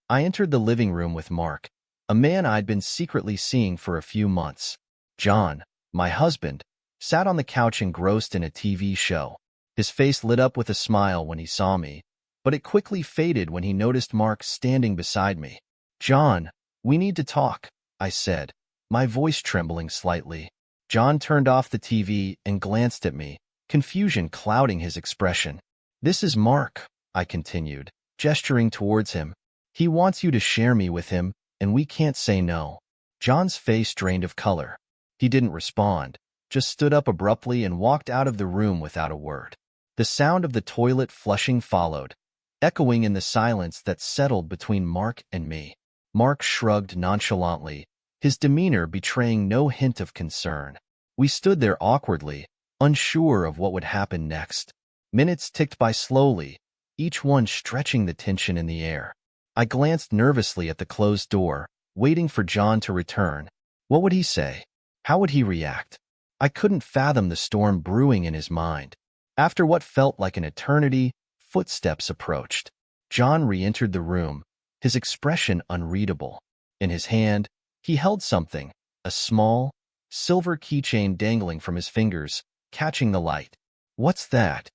I entered the living room with Mark, a man I'd been secretly seeing for a few months. John, my husband, sat on the couch engrossed in a TV show. His face lit up with a smile when he saw me, but it quickly faded when he noticed Mark standing beside me. "John, we need to talk," I said, my voice trembling slightly. John turned off the TV and glanced at me, confusion clouding his expression. "This is Mark," I continued, gesturing towards him. "He wants you to share me with him, and we can't say no." John's face drained of color. He didn't respond, just stood up abruptly and walked out of the room without a word. The sound of the toilet flushing followed, echoing in the silence that settled between Mark and me. Mark shrugged nonchalantly, his demeanor betraying no hint of concern. We stood there awkwardly, unsure of what would happen next. Minutes ticked by slowly, each one stretching the tension in the air. I glanced nervously at the closed door, waiting for John to return. What would he say? How would he react? I couldn't fathom the storm brewing in his mind. After what felt like an eternity, footsteps approached. John re-entered the room, his expression unreadable. In his hand, he held something, a small, silver keychain dangling from his fingers, catching the light. "What's that?"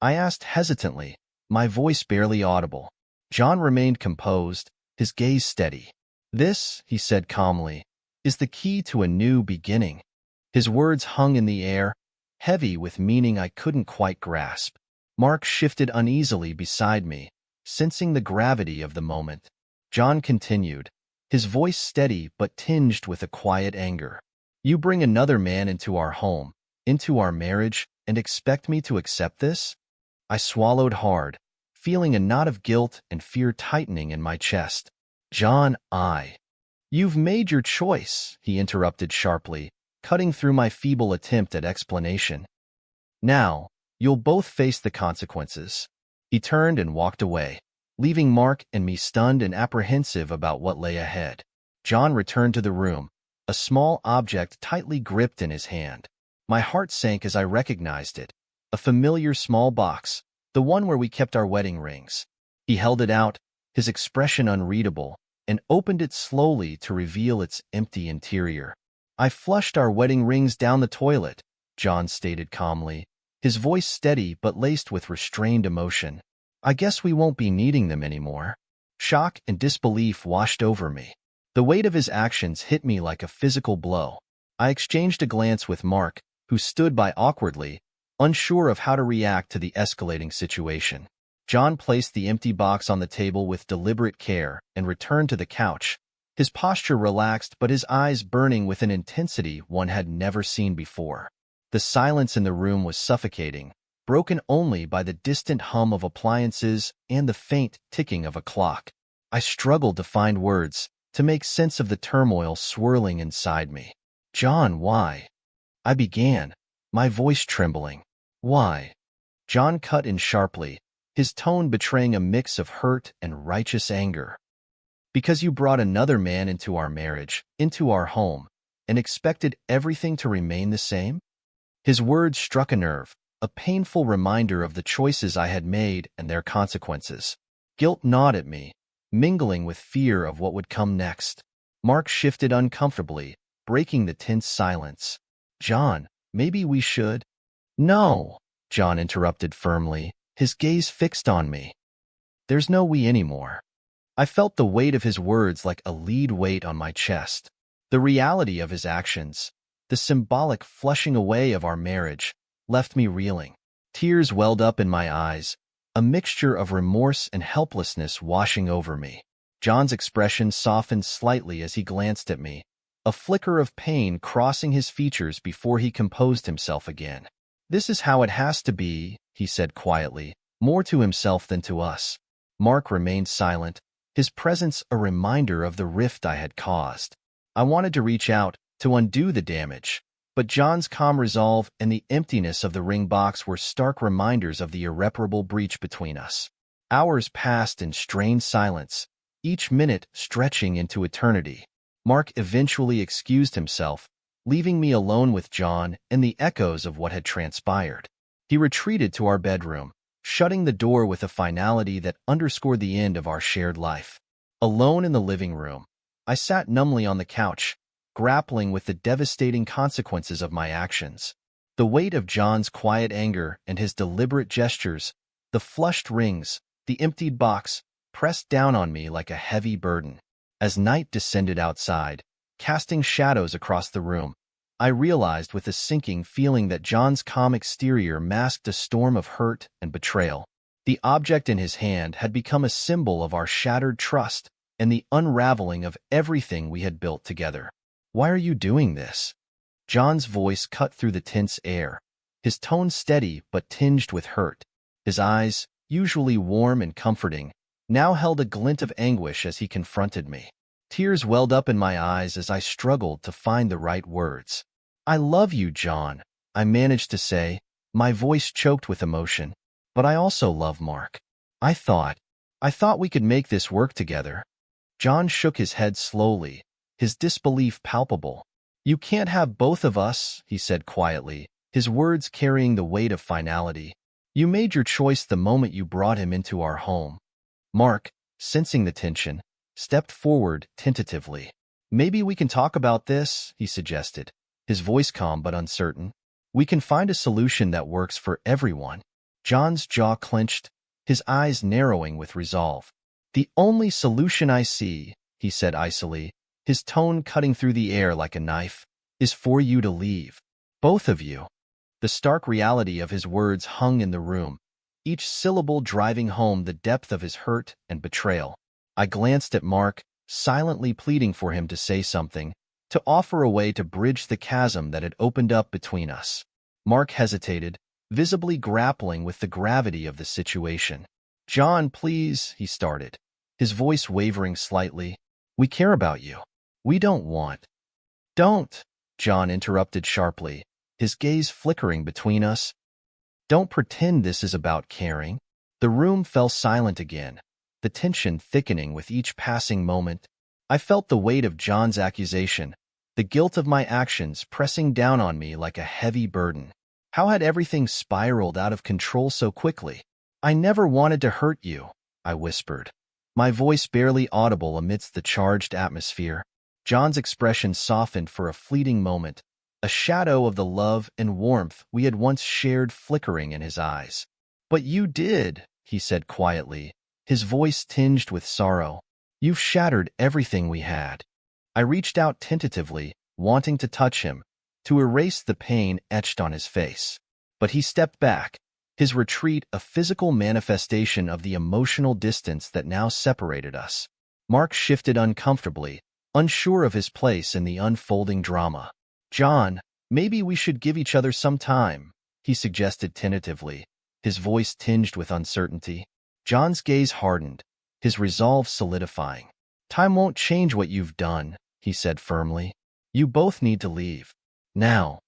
I asked hesitantly, my voice barely audible. John remained composed, his gaze steady. "This," he said calmly, "is the key to a new beginning." His words hung in the air, heavy with meaning I couldn't quite grasp. Mark shifted uneasily beside me, sensing the gravity of the moment. John continued, his voice steady but tinged with a quiet anger. "You bring another man into our home, into our marriage, and expect me to accept this?" I swallowed hard, feeling a knot of guilt and fear tightening in my chest. "John, You've made your choice," he interrupted sharply, cutting through my feeble attempt at explanation. "Now, you'll both face the consequences." He turned and walked away, leaving Mark and me stunned and apprehensive about what lay ahead. John returned to the room, a small object tightly gripped in his hand. My heart sank as I recognized it, a familiar small box, the one where we kept our wedding rings. He held it out, his expression unreadable, and opened it slowly to reveal its empty interior. "I flushed our wedding rings down the toilet," John stated calmly, his voice steady but laced with restrained emotion. "I guess we won't be needing them anymore." Shock and disbelief washed over me. The weight of his actions hit me like a physical blow. I exchanged a glance with Mark, who stood by awkwardly, unsure of how to react to the escalating situation. John placed the empty box on the table with deliberate care and returned to the couch, his posture relaxed but his eyes burning with an intensity one had never seen before. The silence in the room was suffocating, broken only by the distant hum of appliances and the faint ticking of a clock. I struggled to find words, to make sense of the turmoil swirling inside me. "John, why?" I began, my voice trembling. "Why?" John cut in sharply, his tone betraying a mix of hurt and righteous anger. "Because you brought another man into our marriage, into our home, and expected everything to remain the same?" His words struck a nerve, a painful reminder of the choices I had made and their consequences. Guilt gnawed at me, mingling with fear of what would come next. Mark shifted uncomfortably, breaking the tense silence. "John, maybe we should—" "No," John interrupted firmly, his gaze fixed on me. "There's no we anymore." I felt the weight of his words like a lead weight on my chest. The reality of his actions, the symbolic flushing away of our marriage, left me reeling. Tears welled up in my eyes, a mixture of remorse and helplessness washing over me. John's expression softened slightly as he glanced at me, a flicker of pain crossing his features before he composed himself again. "This is how it has to be," he said quietly, more to himself than to us. Mark remained silent, his presence a reminder of the rift I had caused. I wanted to reach out, to undo the damage, but John's calm resolve and the emptiness of the ring box were stark reminders of the irreparable breach between us. Hours passed in strained silence, each minute stretching into eternity. Mark eventually excused himself, leaving me alone with John and the echoes of what had transpired. He retreated to our bedroom, shutting the door with a finality that underscored the end of our shared life. Alone in the living room, I sat numbly on the couch, grappling with the devastating consequences of my actions. The weight of John's quiet anger and his deliberate gestures, the flushed rings, the emptied box, pressed down on me like a heavy burden. As night descended outside, casting shadows across the room, I realized with a sinking feeling that John's calm exterior masked a storm of hurt and betrayal. The object in his hand had become a symbol of our shattered trust and the unraveling of everything we had built together. "Why are you doing this?" John's voice cut through the tense air, his tone steady but tinged with hurt. His eyes, usually warm and comforting, now held a glint of anguish as he confronted me. Tears welled up in my eyes as I struggled to find the right words. "I love you, John," I managed to say, my voice choked with emotion. "But I also love Mark. I thought we could make this work together." John shook his head slowly, his disbelief palpable. "You can't have both of us," he said quietly, his words carrying the weight of finality. "You made your choice the moment you brought him into our home." Mark, sensing the tension, stepped forward tentatively. "Maybe we can talk about this," he suggested, his voice calm but uncertain. "We can find a solution that works for everyone." John's jaw clenched, his eyes narrowing with resolve. "The only solution I see," he said icily, his tone cutting through the air like a knife, "is for you to leave. Both of you." The stark reality of his words hung in the room, each syllable driving home the depth of his hurt and betrayal. I glanced at Mark, silently pleading for him to say something, to offer a way to bridge the chasm that had opened up between us. Mark hesitated, visibly grappling with the gravity of the situation. "John, please," he started, his voice wavering slightly. "We care about you. We don't want—" "Don't," John interrupted sharply, his gaze flickering between us. "Don't pretend this is about caring." The room fell silent again, the tension thickening with each passing moment. I felt the weight of John's accusation, the guilt of my actions pressing down on me like a heavy burden. How had everything spiraled out of control so quickly? "I never wanted to hurt you," I whispered, my voice barely audible amidst the charged atmosphere. John's expression softened for a fleeting moment, a shadow of the love and warmth we had once shared flickering in his eyes. "But you did," he said quietly, his voice tinged with sorrow. "You've shattered everything we had." I reached out tentatively, wanting to touch him, to erase the pain etched on his face. But he stepped back, his retreat a physical manifestation of the emotional distance that now separated us. Mark shifted uncomfortably, unsure of his place in the unfolding drama. "John, maybe we should give each other some time," he suggested tentatively, his voice tinged with uncertainty. John's gaze hardened, his resolve solidifying. "Time won't change what you've done," he said firmly. "You both need to leave. Now."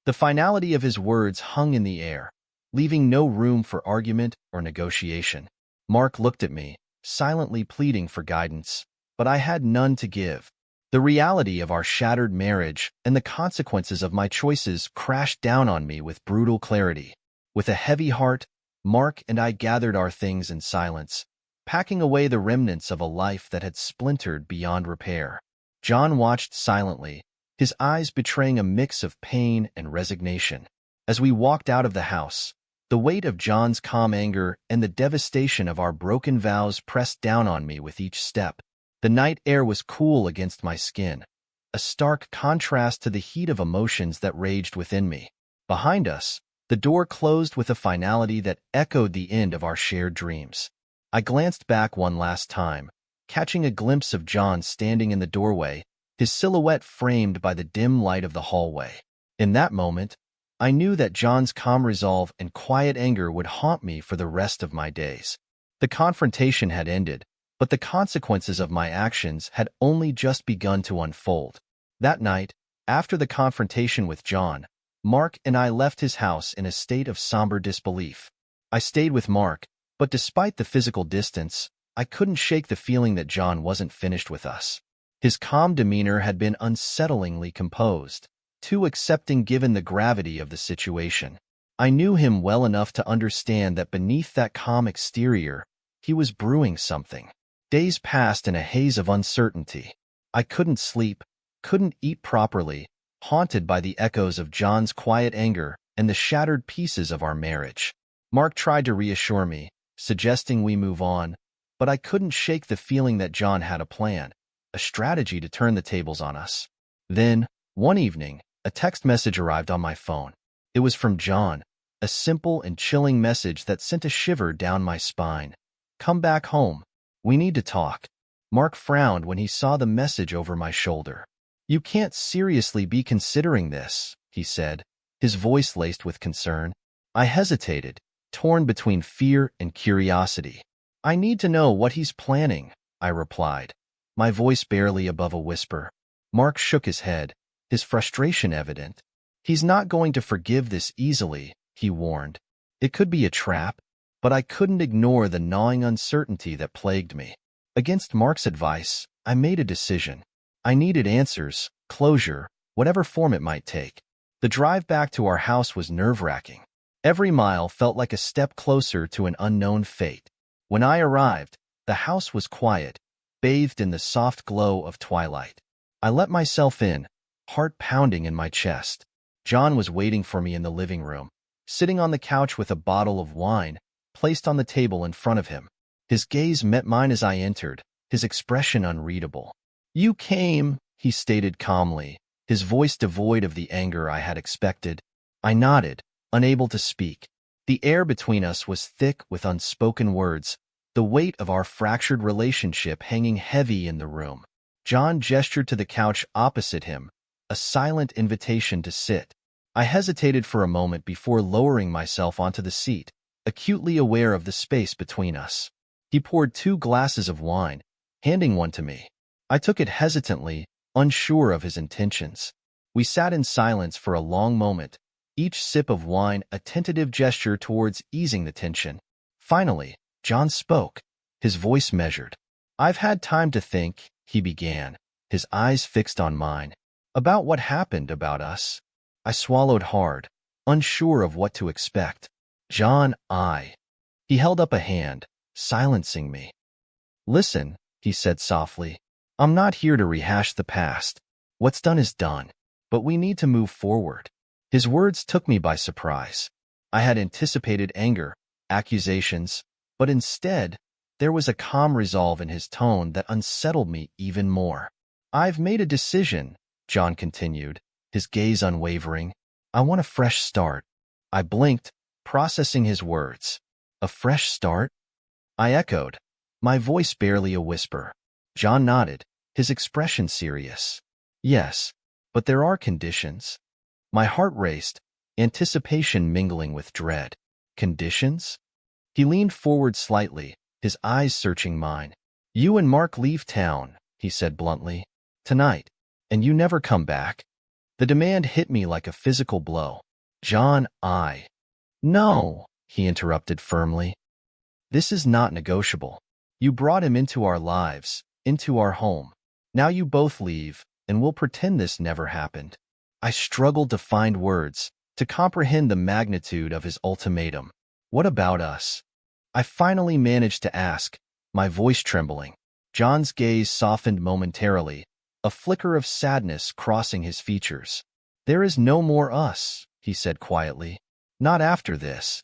The finality of his words hung in the air, leaving no room for argument or negotiation. Mark looked at me, silently pleading for guidance, but I had none to give. The reality of our shattered marriage and the consequences of my choices crashed down on me with brutal clarity. With a heavy heart, Mark and I gathered our things in silence, packing away the remnants of a life that had splintered beyond repair. John watched silently, his eyes betraying a mix of pain and resignation. As we walked out of the house, the weight of John's calm anger and the devastation of our broken vows pressed down on me with each step. The night air was cool against my skin, a stark contrast to the heat of emotions that raged within me. Behind us, the door closed with a finality that echoed the end of our shared dreams. I glanced back one last time, catching a glimpse of John standing in the doorway, his silhouette framed by the dim light of the hallway. In that moment, I knew that John's calm resolve and quiet anger would haunt me for the rest of my days. The confrontation had ended, but the consequences of my actions had only just begun to unfold. That night, after the confrontation with John, Mark and I left his house in a state of somber disbelief. I stayed with Mark, but despite the physical distance, I couldn't shake the feeling that John wasn't finished with us. His calm demeanor had been unsettlingly composed, too accepting given the gravity of the situation. I knew him well enough to understand that beneath that calm exterior, he was brewing something. Days passed in a haze of uncertainty. I couldn't sleep, couldn't eat properly, haunted by the echoes of John's quiet anger and the shattered pieces of our marriage. Mark tried to reassure me, suggesting we move on, but I couldn't shake the feeling that John had a plan, a strategy to turn the tables on us. Then, one evening, a text message arrived on my phone. It was from John, a simple and chilling message that sent a shiver down my spine. "Come back home. We need to talk." Mark frowned when he saw the message over my shoulder. "You can't seriously be considering this," he said, his voice laced with concern. I hesitated, torn between fear and curiosity. "I need to know what he's planning," I replied, my voice barely above a whisper. Mark shook his head, his frustration evident. "He's not going to forgive this easily," he warned. It could be a trap, but I couldn't ignore the gnawing uncertainty that plagued me. Against Mark's advice, I made a decision. I needed answers, closure, whatever form it might take. The drive back to our house was nerve-wracking. Every mile felt like a step closer to an unknown fate. When I arrived, the house was quiet, bathed in the soft glow of twilight. I let myself in, heart pounding in my chest. John was waiting for me in the living room, sitting on the couch with a bottle of wine placed on the table in front of him. His gaze met mine as I entered, his expression unreadable. "You came," he stated calmly, his voice devoid of the anger I had expected. I nodded, unable to speak. The air between us was thick with unspoken words, the weight of our fractured relationship hanging heavy in the room. John gestured to the couch opposite him, a silent invitation to sit. I hesitated for a moment before lowering myself onto the seat, acutely aware of the space between us. He poured 2 glasses of wine, handing one to me. I took it hesitantly, unsure of his intentions. We sat in silence for a long moment, each sip of wine a tentative gesture towards easing the tension. Finally, John spoke, his voice measured. "I've had time to think," he began, his eyes fixed on mine, "about what happened about us." I swallowed hard, unsure of what to expect. "John, He held up a hand, silencing me. "Listen," he said softly, "I'm not here to rehash the past. What's done is done, but we need to move forward." His words took me by surprise. I had anticipated anger, accusations, but instead, there was a calm resolve in his tone that unsettled me even more. "I've made a decision," John continued, his gaze unwavering. "I want a fresh start." I blinked, processing his words. "A fresh start?" I echoed, my voice barely a whisper. John nodded, his expression serious. "Yes, but there are conditions." My heart raced, anticipation mingling with dread. "Conditions?" He leaned forward slightly, his eyes searching mine. "You and Mark leave town," he said bluntly, "tonight, and you never come back." The demand hit me like a physical blow. "John, No," he interrupted firmly. "This is not negotiable. You brought him into our lives, into our home. Now you both leave, and we'll pretend this never happened." I struggled to find words, to comprehend the magnitude of his ultimatum. "What about us?" I finally managed to ask, my voice trembling. John's gaze softened momentarily, a flicker of sadness crossing his features. "There is no more us," he said quietly. "Not after this."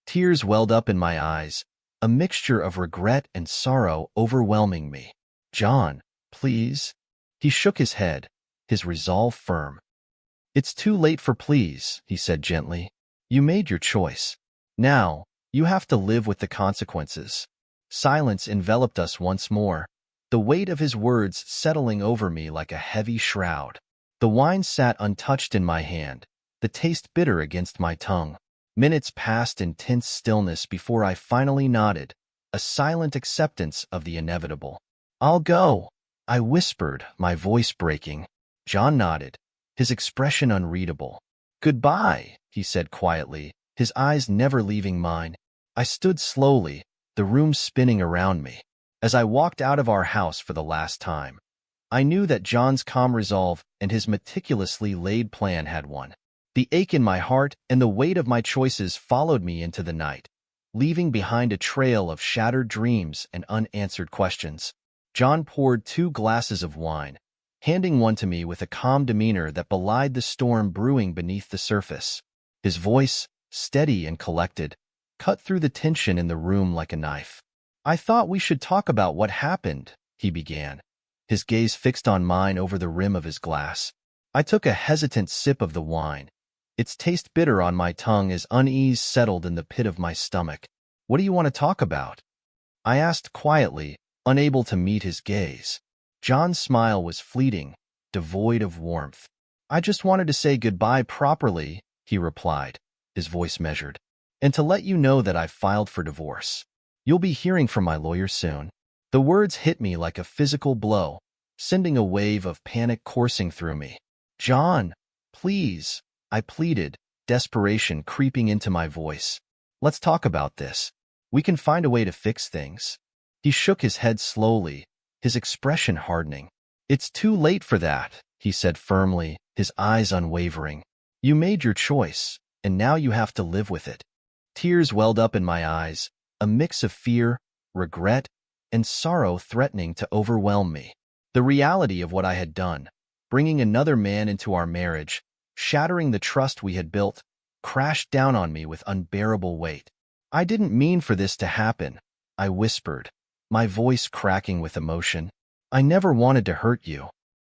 Tears welled up in my eyes, a mixture of regret and sorrow overwhelming me. "John, please." He shook his head, his resolve firm. "It's too late for please," he said gently. "You made your choice. Now, you have to live with the consequences." Silence enveloped us once more, the weight of his words settling over me like a heavy shroud. The wine sat untouched in my hand, the taste bitter against my tongue. Minutes passed in tense stillness before I finally nodded, a silent acceptance of the inevitable. "I'll go," I whispered, my voice breaking. John nodded, his expression unreadable. "Goodbye," he said quietly, his eyes never leaving mine. I stood slowly, the room spinning around me. As I walked out of our house for the last time, I knew that John's calm resolve and his meticulously laid plan had won. The ache in my heart and the weight of my choices followed me into the night, leaving behind a trail of shattered dreams and unanswered questions. John poured 2 glasses of wine, handing one to me with a calm demeanor that belied the storm brewing beneath the surface. His voice, steady and collected, cut through the tension in the room like a knife. "I thought we should talk about what happened," he began, his gaze fixed on mine over the rim of his glass. I took a hesitant sip of the wine, its taste bitter on my tongue as unease settled in the pit of my stomach. "What do you want to talk about?" I asked quietly, unable to meet his gaze. John's smile was fleeting, devoid of warmth. "I just wanted to say goodbye properly," he replied, his voice measured, "and to let you know that I've filed for divorce. You'll be hearing from my lawyer soon." The words hit me like a physical blow, sending a wave of panic coursing through me. "John, please," I pleaded, desperation creeping into my voice. "Let's talk about this. We can find a way to fix things." He shook his head slowly, his expression hardening. "It's too late for that," he said firmly, his eyes unwavering. "You made your choice, and now you have to live with it." Tears welled up in my eyes, a mix of fear, regret, and sorrow threatening to overwhelm me. The reality of what I had done, bringing another man into our marriage, shattering the trust we had built, crashed down on me with unbearable weight. "I didn't mean for this to happen," I whispered, my voice cracking with emotion. "I never wanted to hurt you."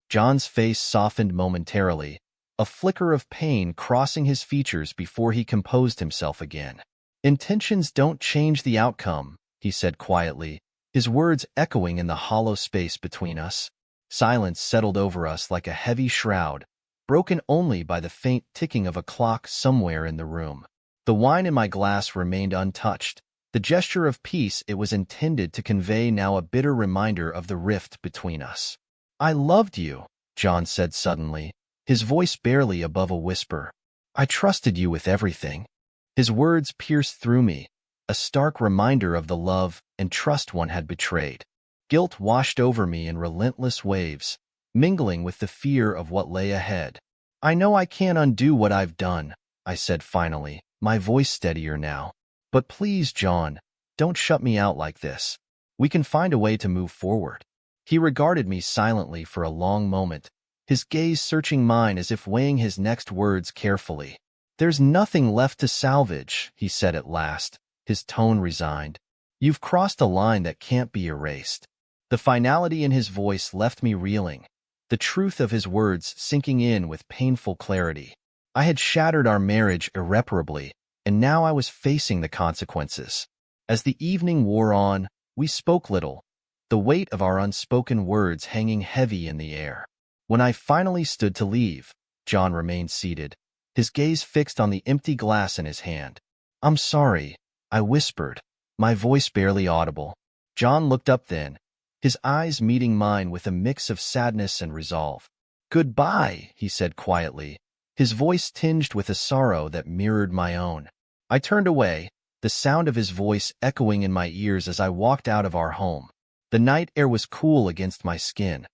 John's face softened momentarily, a flicker of pain crossing his features before he composed himself again. "Intentions don't change the outcome," he said quietly, his words echoing in the hollow space between us. Silence settled over us like a heavy shroud, broken only by the faint ticking of a clock somewhere in the room. The wine in my glass remained untouched, the gesture of peace it was intended to convey now a bitter reminder of the rift between us. "I loved you," John said suddenly, his voice barely above a whisper. "I trusted you with everything." His words pierced through me, a stark reminder of the love and trust one had betrayed. Guilt washed over me in relentless waves, mingling with the fear of what lay ahead. "I know I can't undo what I've done," I said finally, my voice steadier now. "But please, John, don't shut me out like this. We can find a way to move forward." He regarded me silently for a long moment, his gaze searching mine as if weighing his next words carefully. "There's nothing left to salvage," he said at last, his tone resigned. "You've crossed a line that can't be erased." The finality in his voice left me reeling, the truth of his words sinking in with painful clarity. I had shattered our marriage irreparably, and now I was facing the consequences. As the evening wore on, we spoke little, the weight of our unspoken words hanging heavy in the air. When I finally stood to leave, John remained seated, his gaze fixed on the empty glass in his hand. "I'm sorry," I whispered, my voice barely audible. John looked up then, his eyes meeting mine with a mix of sadness and resolve. "Goodbye," he said quietly, his voice tinged with a sorrow that mirrored my own. I turned away, the sound of his voice echoing in my ears as I walked out of our home. The night air was cool against my skin,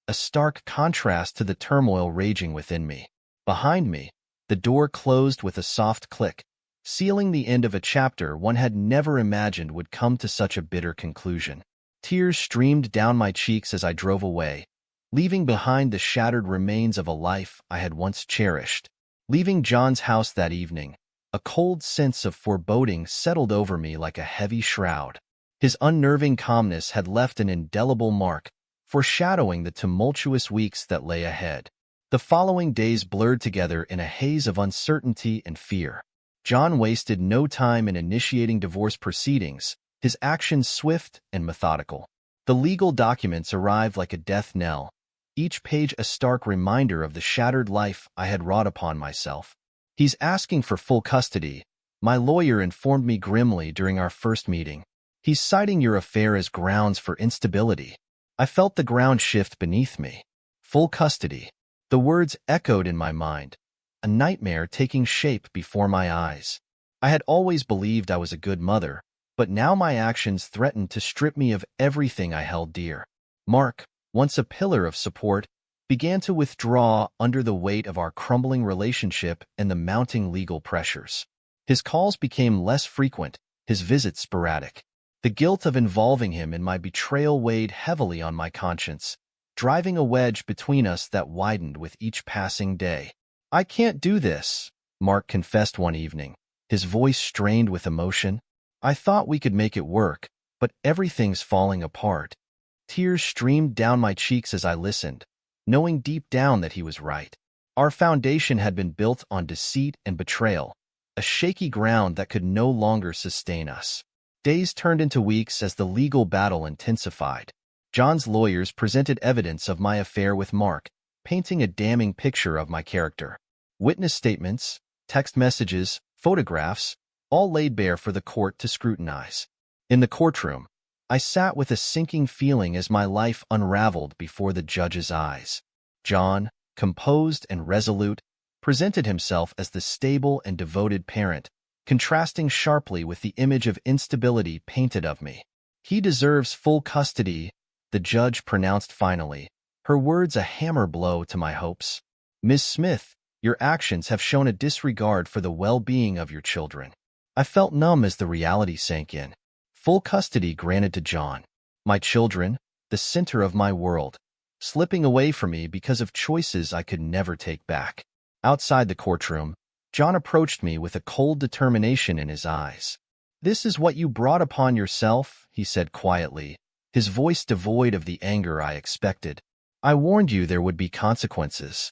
a stark contrast to the turmoil raging within me. Behind me, the door closed with a soft click, sealing the end of a chapter one had never imagined would come to such a bitter conclusion. Tears streamed down my cheeks as I drove away, leaving behind the shattered remains of a life I had once cherished. Leaving John's house that evening, a cold sense of foreboding settled over me like a heavy shroud. His unnerving calmness had left an indelible mark, foreshadowing the tumultuous weeks that lay ahead. The following days blurred together in a haze of uncertainty and fear. John wasted no time in initiating divorce proceedings, his actions swift and methodical. The legal documents arrived like a death knell, each page a stark reminder of the shattered life I had wrought upon myself. "He's asking for full custody," my lawyer informed me grimly during our first meeting. "He's citing your affair as grounds for instability." I felt the ground shift beneath me. Full custody. The words echoed in my mind, a nightmare taking shape before my eyes. I had always believed I was a good mother, but now my actions threatened to strip me of everything I held dear. Mark, once a pillar of support, began to withdraw under the weight of our crumbling relationship and the mounting legal pressures. His calls became less frequent, his visits sporadic. The guilt of involving him in my betrayal weighed heavily on my conscience, driving a wedge between us that widened with each passing day. "I can't do this," Mark confessed one evening, his voice strained with emotion. "I thought we could make it work, but everything's falling apart." Tears streamed down my cheeks as I listened, knowing deep down that he was right. Our foundation had been built on deceit and betrayal, a shaky ground that could no longer sustain us. Days turned into weeks as the legal battle intensified. John's lawyers presented evidence of my affair with Mark, painting a damning picture of my character. Witness statements, text messages, photographs, all laid bare for the court to scrutinize. In the courtroom, I sat with a sinking feeling as my life unraveled before the judge's eyes. John, composed and resolute, presented himself as the stable and devoted parent, contrasting sharply with the image of instability painted of me. "He deserves full custody," the judge pronounced finally, her words a hammer blow to my hopes. "Ms. Smith, your actions have shown a disregard for the well-being of your children." I felt numb as the reality sank in. Full custody granted to John. My children, the center of my world, slipping away from me because of choices I could never take back. Outside the courtroom, John approached me with a cold determination in his eyes. "This is what you brought upon yourself," he said quietly, his voice devoid of the anger I expected. "I warned you there would be consequences."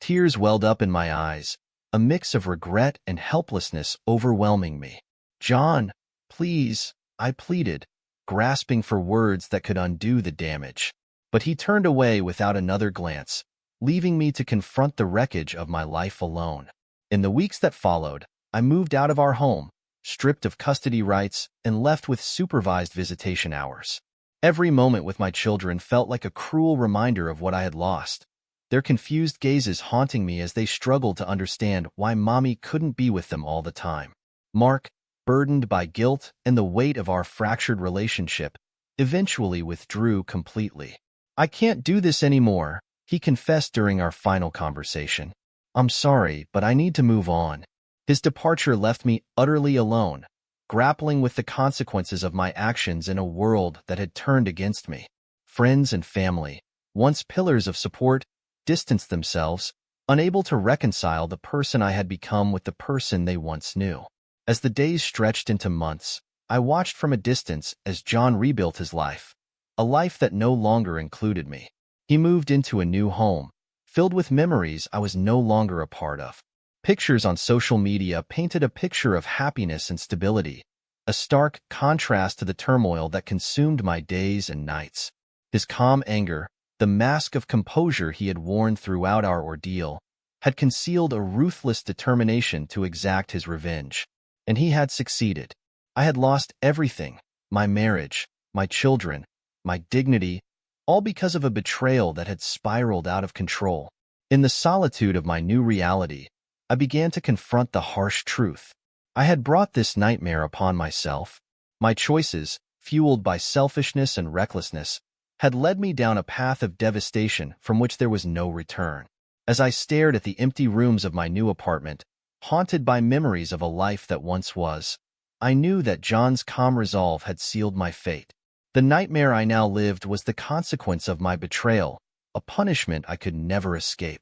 Tears welled up in my eyes, a mix of regret and helplessness overwhelming me. "John, please," I pleaded, grasping for words that could undo the damage. But he turned away without another glance, leaving me to confront the wreckage of my life alone. In the weeks that followed, I moved out of our home, stripped of custody rights, and left with supervised visitation hours. Every moment with my children felt like a cruel reminder of what I had lost, their confused gazes haunting me as they struggled to understand why Mommy couldn't be with them all the time. Mark, burdened by guilt and the weight of our fractured relationship, eventually withdrew completely. "I can't do this anymore," he confessed during our final conversation. "I'm sorry, but I need to move on." His departure left me utterly alone, grappling with the consequences of my actions in a world that had turned against me. Friends and family, once pillars of support, distanced themselves, unable to reconcile the person I had become with the person they once knew. As the days stretched into months, I watched from a distance as John rebuilt his life, a life that no longer included me. He moved into a new home, filled with memories I was no longer a part of. Pictures on social media painted a picture of happiness and stability, a stark contrast to the turmoil that consumed my days and nights. His calm anger, the mask of composure he had worn throughout our ordeal, had concealed a ruthless determination to exact his revenge. And he had succeeded. I had lost everything, my marriage, my children, my dignity, all because of a betrayal that had spiraled out of control. In the solitude of my new reality, I began to confront the harsh truth. I had brought this nightmare upon myself. My choices, fueled by selfishness and recklessness, had led me down a path of devastation from which there was no return. As I stared at the empty rooms of my new apartment, haunted by memories of a life that once was, I knew that John's calm resolve had sealed my fate. The nightmare I now lived was the consequence of my betrayal, a punishment I could never escape.